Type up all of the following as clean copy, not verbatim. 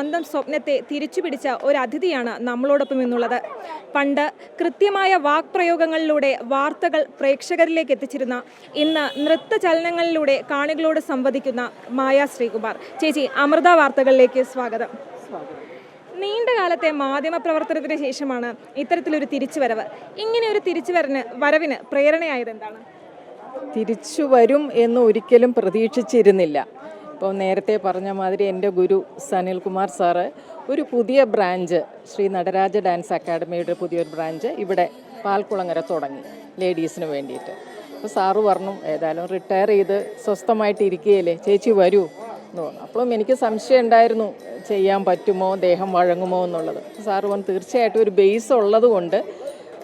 സ്വന്തം സ്വപ്നത്തെ തിരിച്ചുപിടിച്ച ഒരു അതിഥിയാണ് നമ്മളോടൊപ്പം എന്നുള്ളത്. പണ്ട് കൃത്യമായ വാക്പ്രയോഗങ്ങളിലൂടെ വാർത്തകൾ പ്രേക്ഷകരിലേക്ക് എത്തിച്ചിരുന്ന ഇന്ന് നൃത്തചലനങ്ങളിലൂടെ കാണികളോട് സംവദിക്കുന്ന മായ ശ്രീകുമാർ ചേച്ചി, അമൃത വാർത്തകളിലേക്ക് സ്വാഗതം. നീണ്ട കാലത്തെ മാധ്യമപ്രവർത്തനത്തിന് ശേഷമാണ് ഇത്തരത്തിലൊരു തിരിച്ചുവരവ്. ഇങ്ങനെ ഒരു വരവിന് പ്രേരണയായത് എന്താണ്? തിരിച്ചു വരും എന്ന് ഒരിക്കലും പ്രതീക്ഷിച്ചിരുന്നില്ല. ഇപ്പോൾ നേരത്തെ പറഞ്ഞ മാതിരി എൻ്റെ ഗുരു സനിൽകുമാർ സാറ് ഒരു പുതിയ ബ്രാഞ്ച്, ശ്രീ നടരാജ ഡാൻസ് അക്കാഡമിയുടെ പുതിയൊരു ബ്രാഞ്ച് ഇവിടെ പാൽക്കുളങ്ങര തുടങ്ങി ലേഡീസിന് വേണ്ടിയിട്ട്. അപ്പോൾ സാറ് പറഞ്ഞു, ഏതായാലും റിട്ടയർ ചെയ്ത് സ്വസ്ഥമായിട്ട് ഇരിക്കുകയല്ലേ, ചേച്ചി വരൂ എന്ന് പറഞ്ഞു. അപ്പോഴും എനിക്ക് സംശയം ഉണ്ടായിരുന്നു, ചെയ്യാൻ പറ്റുമോ, ദേഹം വഴങ്ങുമോ എന്നുള്ളത്. സാറ് പറഞ്ഞു, തീർച്ചയായിട്ടും ഒരു ബേസ് ഉള്ളത് കൊണ്ട്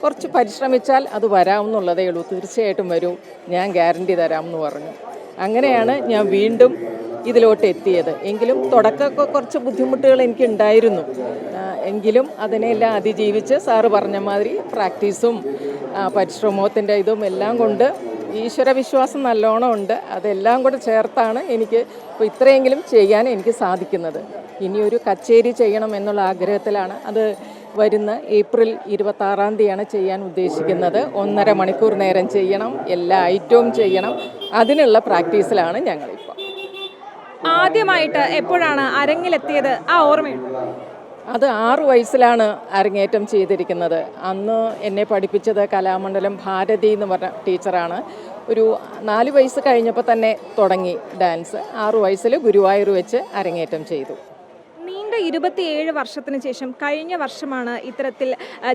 കുറച്ച് പരിശ്രമിച്ചാൽ അത് വരാമെന്നുള്ളതേ ഉള്ളൂ, തീർച്ചയായിട്ടും വരൂ, ഞാൻ ഗ്യാരണ്ടി തരാമെന്ന് പറഞ്ഞു. അങ്ങനെയാണ് ഞാൻ വീണ്ടും ഇതിലോട്ട് എത്തിയത്. എങ്കിലും തുടക്കമൊക്കെ കുറച്ച് ബുദ്ധിമുട്ടുകൾ എനിക്കുണ്ടായിരുന്നു. എങ്കിലും അതിനെല്ലാം അതിജീവിച്ച് സാറ് പറഞ്ഞ മാതിരി പ്രാക്ടീസും പരിശ്രമത്തിൻ്റെ ഇതും എല്ലാം കൊണ്ട് ഈശ്വരവിശ്വാസം നല്ലോണം ഉണ്ട്. അതെല്ലാം കൂടെ ചേർത്താണ് എനിക്ക് ഇപ്പോൾ ഇത്രയെങ്കിലും ചെയ്യാൻ എനിക്ക് സാധിക്കുന്നത്. ഇനിയൊരു കച്ചേരി ചെയ്യണം എന്നുള്ള ആഗ്രഹത്തിലാണ്. അത് വരുന്ന ഏപ്രിൽ 26-ാം തീയതിയാണ് ചെയ്യാൻ ഉദ്ദേശിക്കുന്നത്. 1.5 മണിക്കൂർ നേരം ചെയ്യണം, എല്ലാ ഐറ്റവും ചെയ്യണം. അതിനുള്ള പ്രാക്ടീസിലാണ് ഞങ്ങളിപ്പോൾ. ആദ്യമായിട്ട് എപ്പോഴാണ് അരങ്ങിലെത്തിയത്, ആ ഓർമ്മയുണ്ട്? അത് 6 വയസ്സിലാണ് അരങ്ങേറ്റം ചെയ്തിരിക്കുന്നത്. അന്ന് എന്നെ പഠിപ്പിച്ചത് കലാമണ്ഡലം ഭാരതി എന്ന് പറഞ്ഞ ടീച്ചറാണ്. ഒരു 4 വയസ്സ് കഴിഞ്ഞപ്പോൾ തന്നെ തുടങ്ങി ഡാൻസ്. 6 വയസ്സിൽ ഗുരുവായൂർ വെച്ച് അരങ്ങേറ്റം ചെയ്തു. നീണ്ട 27 വർഷത്തിന് ശേഷം കഴിഞ്ഞ വർഷമാണ് ഇത്തരത്തിൽ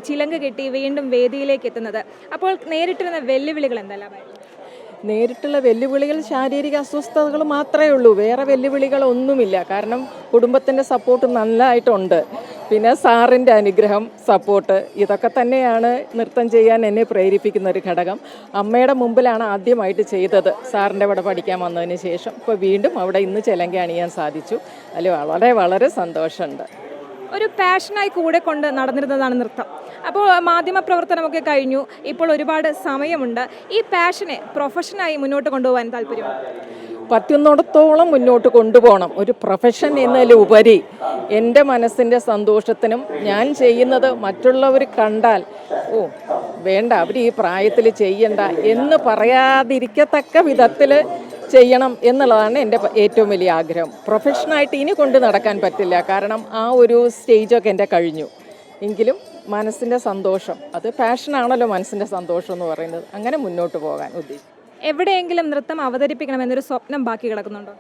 ചിലങ്ക കെട്ടി വീണ്ടും വേദിയിലേക്ക് എത്തുന്നത്. അപ്പോൾ നേരിട്ടിരുന്ന വെല്ലുവിളികൾ എന്തെല്ലാമായിരുന്നു? നേരിട്ടുള്ള വെല്ലുവിളികൾ ശാരീരിക അസ്വസ്ഥതകൾ മാത്രമേ ഉള്ളൂ, വേറെ വെല്ലുവിളികളൊന്നുമില്ല. കാരണം കുടുംബത്തിൻ്റെ സപ്പോർട്ട് നല്ലതായിട്ടുണ്ട്, പിന്നെ സാറിൻ്റെ അനുഗ്രഹം, സപ്പോർട്ട്, ഇതൊക്കെ തന്നെയാണ് നൃത്തം ചെയ്യാൻ എന്നെ പ്രേരിപ്പിക്കുന്ന ഒരു ഘടകം. അമ്മയുടെ മുമ്പിലാണ് ആദ്യമായിട്ട് ചെയ്തത് സാറിൻ്റെ അവിടെ പഠിക്കാൻ വന്നതിന് ശേഷം. ഇപ്പോൾ വീണ്ടും അവിടെ ഇന്ന് ചിലങ്ക അണിയാൻ സാധിച്ചു. അതിൽ വളരെ വളരെ സന്തോഷമുണ്ട്. ഒരു പാഷനായി കൂടെ കൊണ്ട് നടന്നിരുന്നതാണ് നൃത്തം. അപ്പോൾ മാധ്യമപ്രവർത്തനമൊക്കെ കഴിഞ്ഞു, ഇപ്പോൾ ഒരുപാട് സമയമുണ്ട്. ഈ പാഷനെ പ്രൊഫഷനായി മുന്നോട്ട് കൊണ്ടുപോകാൻ താല്പര്യമാണ്? പറ്റുന്നിടത്തോളം മുന്നോട്ട് കൊണ്ടുപോകണം. ഒരു പ്രൊഫഷൻ എന്നതിലുപരി എൻ്റെ മനസ്സിൻ്റെ സന്തോഷത്തിനും ഞാൻ ചെയ്യുന്നത് മറ്റുള്ളവർ കണ്ടാൽ വേണ്ട, അവർ ഈ പ്രായത്തിൽ ചെയ്യണ്ട എന്ന് പറയാതിരിക്കത്തക്ക വിധത്തിൽ ചെയ്യണം എന്നുള്ളതാണ് എൻ്റെ ഏറ്റവും വലിയ ആഗ്രഹം. പ്രൊഫഷനായിട്ട് ഇനി കൊണ്ട് നടക്കാൻ പറ്റില്ല, കാരണം ആ ഒരു സ്റ്റേജൊക്കെ എൻ്റെ കഴിഞ്ഞു. എങ്കിലും മനസ്സിൻ്റെ സന്തോഷം, അത് പാഷനാണല്ലോ മനസ്സിൻ്റെ സന്തോഷം എന്ന് പറയുന്നത്, അങ്ങനെ മുന്നോട്ട് പോകാൻ ഉദ്ദേശിക്കും. എവിടെയെങ്കിലും നൃത്തം അവതരിപ്പിക്കണമെന്നൊരു സ്വപ്നം ബാക്കി കിടക്കുന്നുണ്ടോ?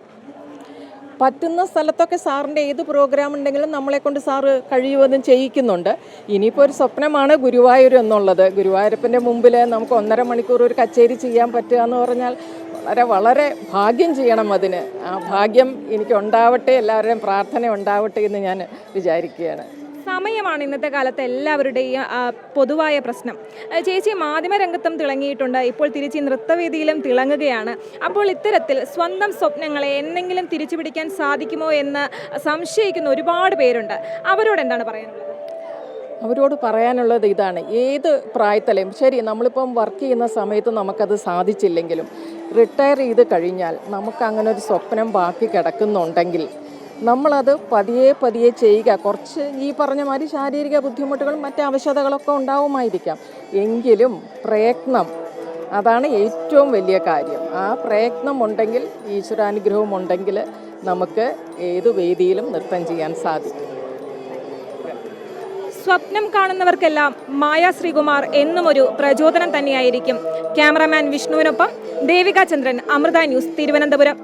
പറ്റുന്ന സ്ഥലത്തൊക്കെ സാറിൻ്റെ ഏത് പ്രോഗ്രാം ഉണ്ടെങ്കിലും നമ്മളെക്കൊണ്ട് സാറ് കഴിയുമെന്നും ചെയ്യിക്കുന്നുണ്ട്. ഇനിയിപ്പോൾ ഒരു സ്വപ്നമാണ് ഗുരുവായൂർ എന്നുള്ളത്. ഗുരുവായൂരപ്പൻ്റെ മുമ്പിൽ നമുക്ക് 1.5 മണിക്കൂർ ഒരു കച്ചേരി ചെയ്യാൻ പറ്റുക എന്ന് പറഞ്ഞാൽ വളരെ വളരെ ഭാഗ്യം ചെയ്യണം. അതിന് ആ ഭാഗ്യം എനിക്കുണ്ടാവട്ടെ, എല്ലാവരുടെയും പ്രാർത്ഥന ഉണ്ടാവട്ടെ എന്ന് ഞാൻ വിചാരിക്കുകയാണ്. സമയമാണ് ഇന്നത്തെ കാലത്ത് എല്ലാവരുടെയും പൊതുവായ പ്രശ്നം. ചേച്ചി മാധ്യമരംഗത്തും തിളങ്ങിയിട്ടുണ്ട്, ഇപ്പോൾ തിരിച്ച് നൃത്തവേദിയിലും തിളങ്ങുകയാണ്. അപ്പോൾ ഇത്തരത്തിൽ സ്വന്തം സ്വപ്നങ്ങളെ എന്തെങ്കിലും തിരിച്ചു പിടിക്കാൻ സാധിക്കുമോ എന്ന് സംശയിക്കുന്ന ഒരുപാട് പേരുണ്ട്. അവരോട് എന്താണ് പറയാനുള്ളത്? അവരോട് പറയാനുള്ളത് ഇതാണ്, ഏത് പ്രായത്തിലും ശരി, നമ്മളിപ്പം വർക്ക് ചെയ്യുന്ന സമയത്ത് നമുക്കത് സാധിച്ചില്ലെങ്കിലും റിട്ടയർ ചെയ്ത് കഴിഞ്ഞാൽ നമുക്ക് അങ്ങനെ ഒരു സ്വപ്നം ബാക്കി കിടക്കുന്നുണ്ടെങ്കിൽ നമ്മളത് പതിയെ പതിയെ ചെയ്യുക. കുറച്ച് ഈ പറഞ്ഞ മാതിരി ശാരീരിക ബുദ്ധിമുട്ടുകളും മറ്റ് അവശതകളൊക്കെ ഉണ്ടാവുമായിരിക്കാം, എങ്കിലും പ്രയത്നം, അതാണ് ഏറ്റവും വലിയ കാര്യം. ആ പ്രയത്നം ഉണ്ടെങ്കിൽ, ഈശ്വരാനുഗ്രഹം ഉണ്ടെങ്കിൽ നമുക്ക് ഏത് വേദിയിലും നൃത്തം ചെയ്യാൻ സാധിക്കും. സ്വപ്നം കാണുന്നവർക്കെല്ലാം മായ ശ്രീകുമാർ എന്നും ഒരു പ്രചോദനം തന്നെയായിരിക്കും. ക്യാമറാമാൻ വിഷ്ണുവിനൊപ്പം ദേവിക ചന്ദ്രൻ, അമൃത ന്യൂസ്, തിരുവനന്തപുരം.